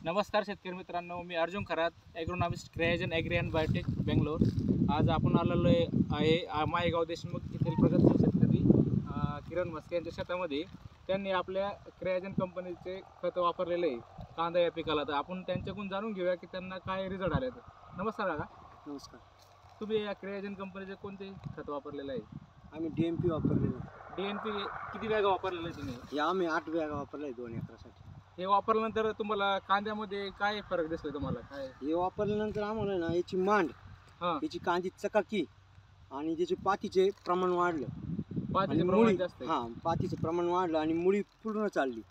नमस्कार शेतकरी मित्रांनो, मी Arjun Kharat, agronomist Criyagen Agri and Biotech Bangalore. आज आपण आलेलो आहे मायगाव देशमुख येथील प्रगतशील शेतकरी किरण म्हस्के यांच्या शेतामध्ये. त्यांनी आपल्या क्रिएजन कंपनीचे खत वापरलेले आहे कांदा या पिकाला. तर आपण त्यांच्याकडून जाणून घेऊया की त्यांना काय रिझल्ट आले. नमस्कार काका. नमस्कार. तुम्ही या क्रिएजन कंपनीचे कोणते खत वापरलेलं आहे? आम्ही DNP वापरलेलं. DNP किती बॅगा वापरलेलं आहे तुम्ही? हे आम्ही 8 बॅगा वापरल्या आहे 2 एकरासाठी. हे वापरल्यानंतर तुम्हाला कांद्यामध्ये काय फरक दिसतोय तुम्हाला? काय हे वापरल्यानंतर आम्हाला ना याची मांड, हां, याची कांदी चकाकी आणि त्याचे पातीचे प्रमाण वाढलं. पातीचे आणि प्रमाण मुळी, जास्त आहे. हां, पातीचं प्रमाण वाढलं आणि मुळी पूर्ण चालली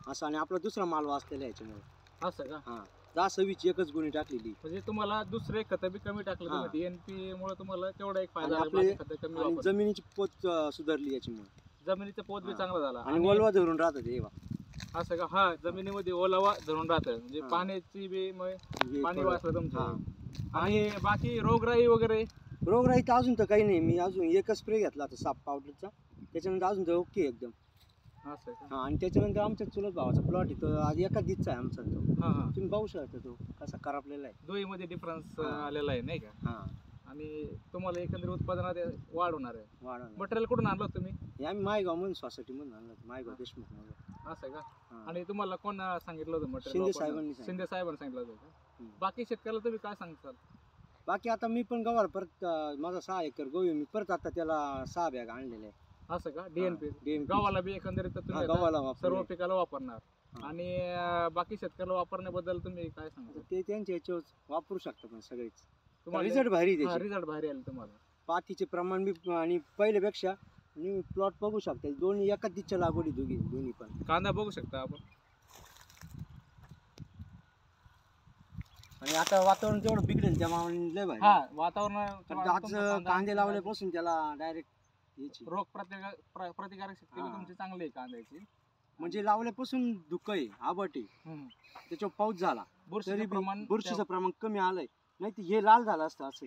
असं. आणि आपला दुसरा माल वाचलेला आहे याच्यामुळे. असं का? हां, 10-26 एकच गुणी टाकलेली. म्हणजे तुम्हाला दुसरे खत बी कमी टाकलं हां. तुम्ही. DNP मुळे तुम्हाला तेवढा एक फायदा आणि झाला, आपले बाकी खतं कमी आणि वापरली. जमिनीची पोत सुधारली याच्यामुळे. जमिनीचा पोत बी हां. चांगला झाला. आणि वलवा धरून राहतात हे बघा. असं का? हा, जमिनीमध्ये ओलावा धरून राहतं, म्हणजे हां. पाण्याची बी हे पाणी थोडं- वाचलं तुमचं. हां. आणि बाकी रोगराई वगैरे रोगराई तर अजून तर काही नाही. मी अजून एकच स्प्रे घेतला आता साप पावडरचा. त्याच्यानंतर अजून तर ओके एकदम. असं का? हा, आणि त्याच्यानंतर आमच्या चुलत भावाचा प्लॉट आहे, तो आज एका दिवसा आहे आमचा. तो हा हा, तुम्ही पाहू शकता तो कसा करापलेला आहे. दोईमध्ये डिफरन्स हां. आलेला आहे नाही का? हा, आणि तुम्हाला एकंदरीत उत्पादनात वाढ होणार आहे. वाढा. मटेरियल कुठून आणलं तुम्ही? हे आम्ही मायगाव म्हणून सोसायटी म्हणून आणलं, मायगाव देशमुख म्हणून. असं का? हा. आणि तुम्हाला कोण सांगितलं होतं शिंदे मटेरियल? साहेबांनी सांगितलं. शिंदे साहेबांनी सांगितलं होतं का? हम्म. बाकी शेतकऱ्याला तुम्ही काय सांगताल? बाकी आता मी पण गवार परत माझा 6 एकर गहू आहे. मी परत आता त्याला 6 बॅग आणलेले आहे. असं का? DNP DNP. गावाला बी एकंदरीत तर तुम्ही आता गव्हाला सर्व वापर पिकाला वापरणार. हां. आणि बाकी शेतकऱ्याला वापरण्याबद्दल तुम्ही काय सांगता? ते त्यांच्या याच्यावर वापरू शकता पण सगळेच. तुम्हाला रिझल्ट भारी आहे त्याचे. रिझल्ट भारी आले तुम्हाला. पातीचे प्रमाण बी आणि पहिल्यापेक्षा. आणि प्लॉट बघू शकता, दोन्ही एकाच दिशेच्या लागवडी दोन्ही पण. कांदा बघू शकता आपण. आणि आता वातावरण तेवढं बिघडेल त्यामुळे लय भारी. हा, वातावरण आज कांदे लावल्यापासून त्याला डायरेक्ट याची रोग प्रतिकारक शक्ती बी हां. तुमची चांगली आहे कांद्याची. म्हणजे लावल्यापासून धुकं आहे, आबट आहे. हम्म. त्याच्यावर पाऊस झाला बुरशीचं तरी बी प्रमाण बुरशीचं प्रमाण कमी आलंय. नाही तर हे लाल झालं असतं, असं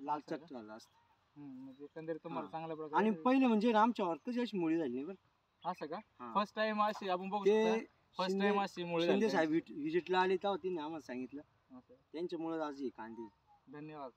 लाल असं का? चट झालं असतं. म्हणजे एकंदरीत तुम्हाला हां. चांगल्या आणि प्रकारे. पहिले म्हणजे ना आमच्यावर कशी अशी मुळी झाली नाही बरं. असं का? हां. फर्स्ट टाइम अशी आपण बघू ते शकता. फर्स्ट शिंदे टाइम अशी मुळे शिंदे साहेब व्हिजिटला आले तेव्हा त्यांनी आम्हाला सांगितलं. असं. त्यांच्यामुळे आज ही कांदी. धन्यवाद.